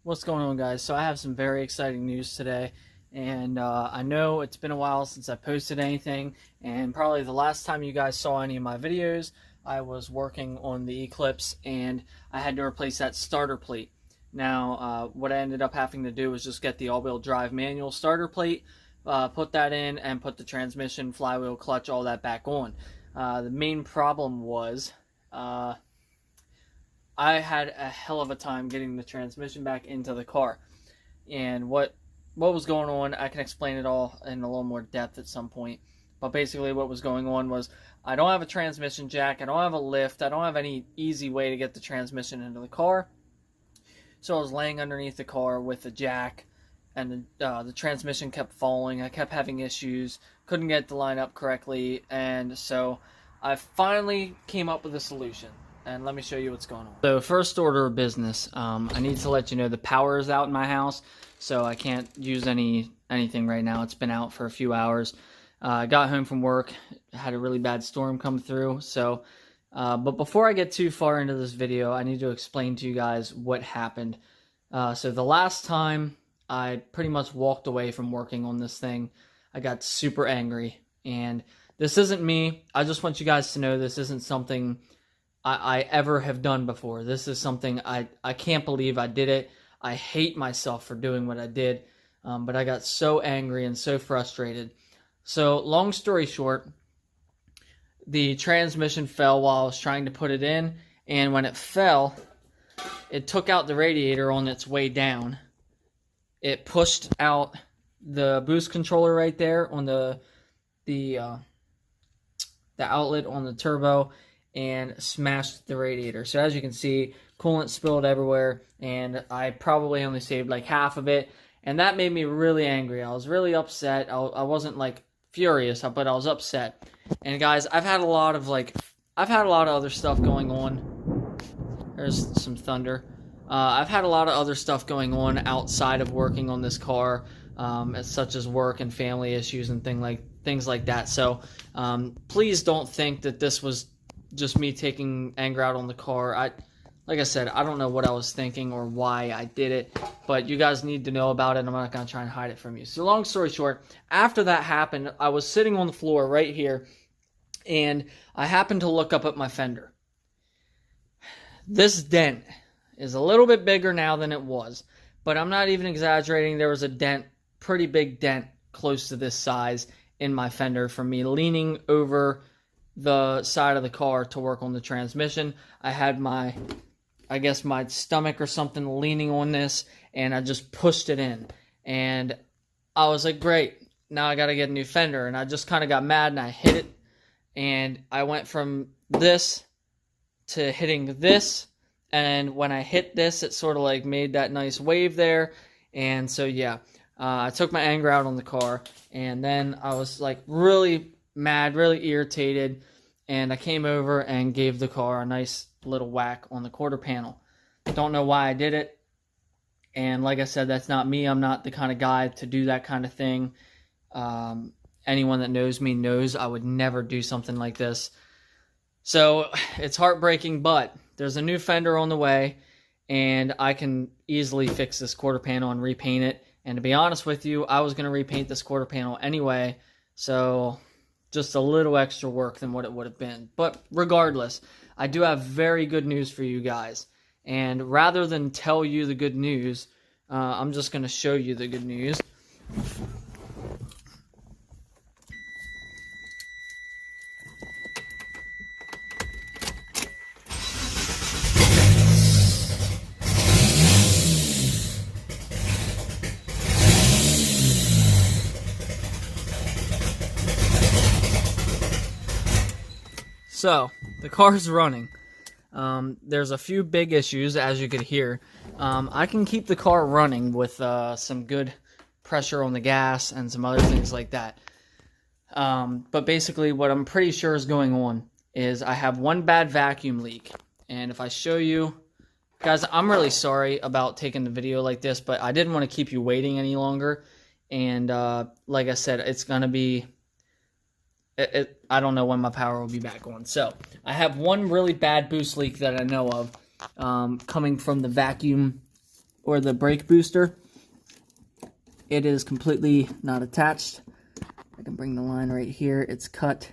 What's going on, guys? So I have some very exciting news today, and I know it's been a while since I posted anything, and probably the last time you guys saw any of my videos, I was working on the Eclipse, and I had to replace that starter plate. Now, what I ended up having to do was just get the all-wheel drive manual starter plate, put that in, and put the transmission, flywheel, clutch, all that back on. The main problem was I had a hell of a time getting the transmission back into the car. And what was going on, I can explain it all in a little more depth at some point. But basically what was going on was I don't have a transmission jack, I don't have a lift, I don't have any easy way to get the transmission into the car. So I was laying underneath the car with the jack, and the transmission kept falling. I kept having issues, couldn't get the line up correctly, and so I finally came up with a solution. And let me show you what's going on. So first order of business, I need to let you know the power is out in my house, so I can't use anything right now. It's been out for a few hours. I got home from work, had a really bad storm come through. So, but before I get too far into this video, I need to explain to you guys what happened. So the last time I pretty much walked away from working on this thing, I got super angry. And this isn't me. I just want you guys to know this isn't something I ever have done before. This is something I can't believe I did it. I hate myself for doing what I did, but I got so angry and so frustrated. So long story short, the transmission fell while I was trying to put it in, and when it fell, it took out the radiator on its way down. It pushed out the boost controller right there on the outlet on the turbo, and smashed the radiator. So as you can see, coolant spilled everywhere, and I probably only saved like half of it, and that made me really angry. I was really upset. I wasn't like furious, but I was upset. And guys, I've had a lot of other stuff going on. There's some thunder. I've had a lot of other stuff going on outside of working on this car, such as work and family issues and things like that. So please don't think that this was just me taking anger out on the car. Like I said, I don't know what I was thinking or why I did it, but you guys need to know about it, and I'm not going to try and hide it from you. So long story short, after that happened, I was sitting on the floor right here, and I happened to look up at my fender. This dent is a little bit bigger now than it was, but I'm not even exaggerating. There was a dent, pretty big dent, close to this size in my fender from me leaning over the side of the car to work on the transmission. I had my stomach or something leaning on this, and I just pushed it in. And I was like, great, now I got to get a new fender. And I just kind of got mad, and I hit it. And I went from this to hitting this. And when I hit this, it sort of like made that nice wave there. And so, yeah, I took my anger out on the car. And then I was like really mad, really irritated, and I came over and gave the car a nice little whack on the quarter panel. Don't know why I did it, and like I said, that's not me. I'm not the kind of guy to do that kind of thing. Anyone that knows me knows I would never do something like this. So it's heartbreaking, but there's a new fender on the way, and I can easily fix this quarter panel and repaint it. And to be honest with you, I was going to repaint this quarter panel anyway, so just a little extra work than what it would have been. But regardless, I do have very good news for you guys. And rather than tell you the good news, I'm just going to show you the good news. So, the car's running. There's a few big issues, as you could hear. I can keep the car running with some good pressure on the gas and some other things like that. But basically, what I'm pretty sure is going on is I have one bad vacuum leak. And if I show you, guys, I'm really sorry about taking the video like this, but I didn't want to keep you waiting any longer. And like I said, it's going to be... I don't know when my power will be back on. So I have one really bad boost leak that I know of, coming from the vacuum or the brake booster, it is completely not attached. I can bring the line right here. It's cut.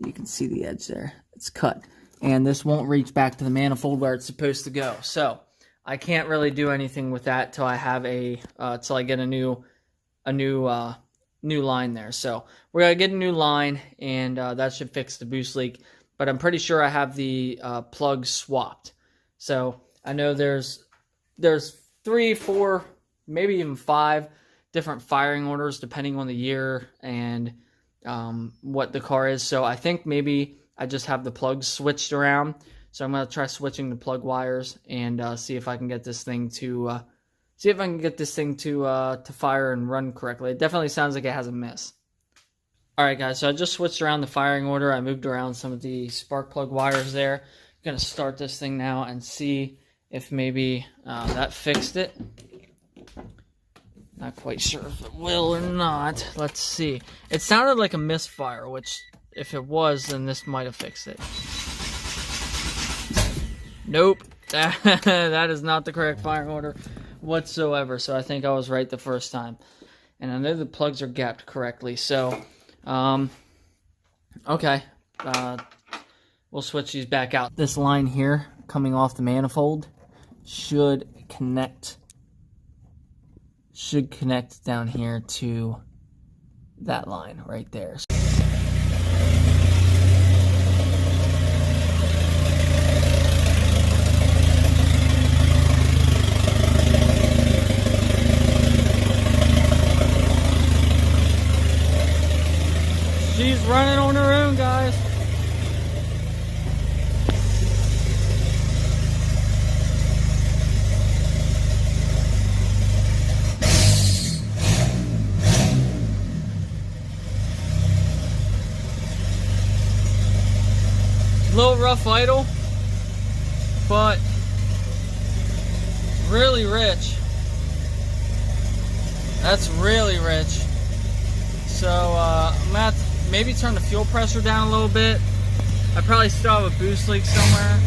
You can see the edge there. It's cut. And this won't reach back to the manifold where it's supposed to go. So I can't really do anything with that till I have till I get a new line there. So we're gonna get a new line, and that should fix the boost leak. But I'm pretty sure I have the plugs swapped. So I know there's 3, 4, maybe even 5 different firing orders depending on the year and what the car is. So I think maybe I just have the plugs switched around. So I'm gonna try switching the plug wires and see if I can get this thing to fire and run correctly. It definitely sounds like it has a miss. Alright guys, so I just switched around the firing order. I moved around some of the spark plug wires there. I'm going to start this thing now and see if maybe that fixed it. Not quite sure if it will or not. Let's see. It sounded like a misfire, which if it was, then this might have fixed it. Nope. That is not the correct firing order whatsoever. So I think I was right the first time. And I know the plugs are gapped correctly. So, okay. We'll switch these back out. This line here coming off the manifold should connect down here to that line right there. She's running on her own, guys. A little rough idle, but really rich. That's really rich. So I'm gonna have to maybe turn the fuel pressure down a little bit. I probably still have a boost leak somewhere.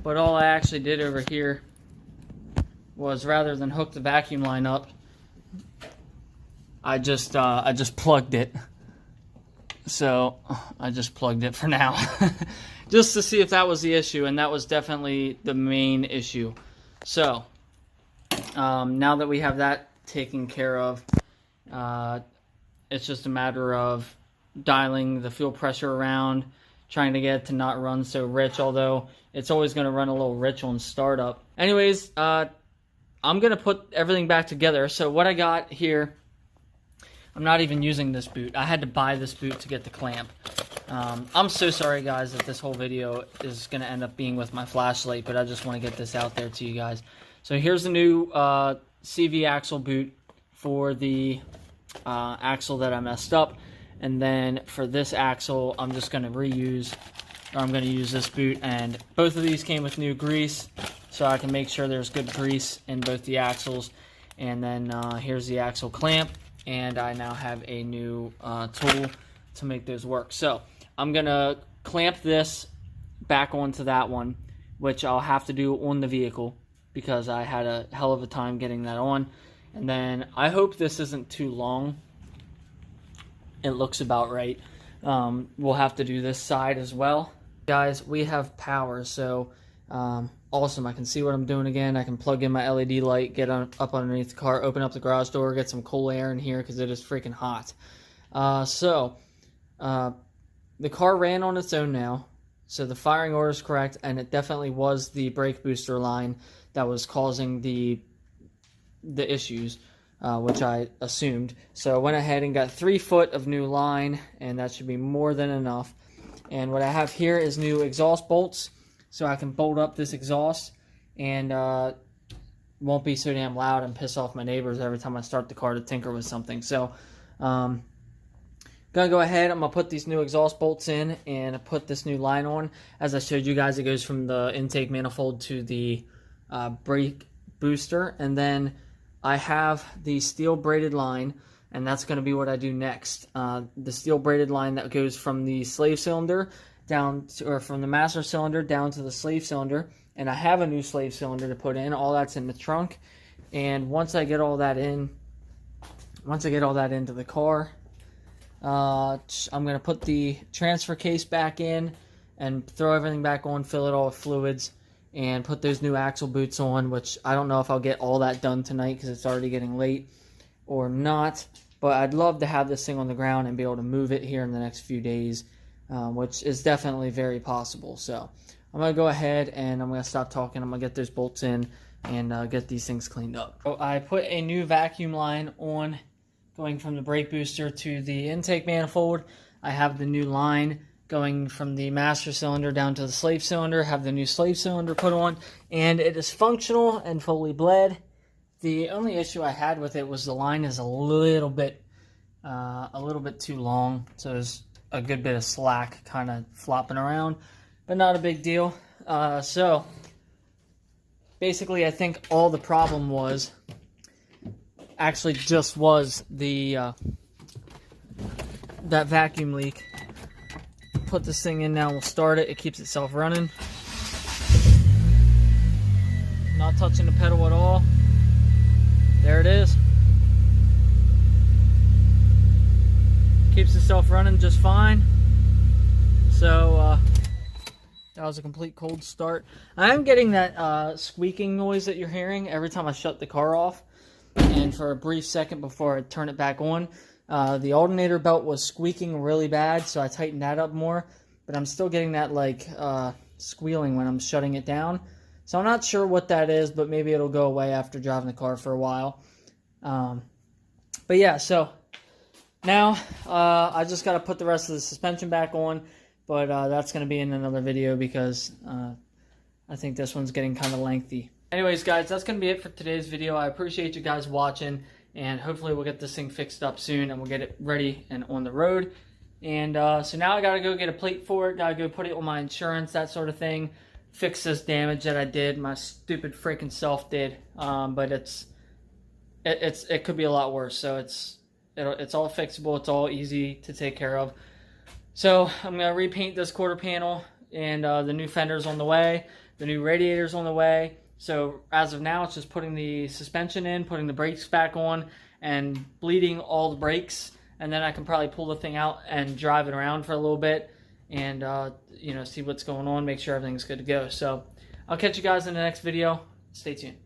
But all I actually did over here was, rather than hook the vacuum line up, I just plugged it. So I just plugged it for now. Just to see if that was the issue, and that was definitely the main issue. So now that we have that taken care of, it's just a matter of dialing the fuel pressure around, trying to get it to not run so rich, although it's always going to run a little rich on startup. Anyways, I'm going to put everything back together. So what I got here, I'm not even using this boot. I had to buy this boot to get the clamp. I'm so sorry, guys, that this whole video is going to end up being with my flashlight, but I just want to get this out there to you guys. So here's the new CV axle boot for the axle that I messed up. And then for this axle, I'm just going to I'm going to use this boot. And both of these came with new grease, so I can make sure there's good grease in both the axles. And then here's the axle clamp. And I now have a new tool to make those work. So I'm going to clamp this back onto that one, which I'll have to do on the vehicle because I had a hell of a time getting that on. And then I hope this isn't too long. It looks about right. We'll have to do this side as well. Guys, we have power, so awesome. I can see what I'm doing again. I can plug in my LED light, get up underneath the car, open up the garage door, get some cool air in here because it is freaking hot. The car ran on its own now, so the firing order is correct, and it definitely was the brake booster line that was causing the issues, which I assumed. So I went ahead and got 3 foot of new line, and that should be more than enough. And what I have here is new exhaust bolts, so I can bolt up this exhaust and won't be so damn loud and piss off my neighbors every time I start the car to tinker with something. So gonna go ahead, I'm gonna put these new exhaust bolts in and put this new line on. As I showed you guys, it goes from the intake manifold to the brake booster, and then I have the steel braided line, and that's going to be what I do next. The steel braided line that goes from the slave cylinder down to, or from the master cylinder down to the slave cylinder, and I have a new slave cylinder to put in. All that's in the trunk, and once I get all that into the car, I'm gonna put the transfer case back in and throw everything back on, fill it all with fluids, and put those new axle boots on, which I don't know if I'll get all that done tonight because it's already getting late or not, but I'd love to have this thing on the ground and be able to move it here in the next few days, which is definitely very possible. So I'm going to go ahead and I'm going to stop talking. I'm going to get those bolts in and get these things cleaned up. So I put a new vacuum line on going from the brake booster to the intake manifold. I have the new line going from the master cylinder down to the slave cylinder, have the new slave cylinder put on, and it is functional and fully bled. The only issue I had with it was the line is a little bit too long, so there's a good bit of slack kind of flopping around, but not a big deal. So basically, I think all the problem was actually just was the that vacuum leak. Put this thing in now, we'll start it. It keeps itself running. Not touching the pedal at all. There it is. Keeps itself running just fine. So that was a complete cold start. I am getting that squeaking noise that you're hearing every time I shut the car off. And for a brief second before I turn it back on, the alternator belt was squeaking really bad, so I tightened that up more. But I'm still getting that like squealing when I'm shutting it down. So I'm not sure what that is, but maybe it'll go away after driving the car for a while. But yeah, so now I just got to put the rest of the suspension back on. But that's going to be in another video because I think this one's getting kind of lengthy. Anyways, guys, that's going to be it for today's video. I appreciate you guys watching, and hopefully we'll get this thing fixed up soon and we'll get it ready and on the road. And so now I got to go get a plate for it, got to go put it on my insurance, that sort of thing, fix this damage that I did, my stupid freaking self did. But it could be a lot worse, so it's all fixable, it's all easy to take care of. So I'm going to repaint this quarter panel, and the new fender's on the way, the new radiator's on the way. So as of now, it's just putting the suspension in, putting the brakes back on, and bleeding all the brakes. And then I can probably pull the thing out and drive it around for a little bit and, see what's going on, make sure everything's good to go. So I'll catch you guys in the next video. Stay tuned.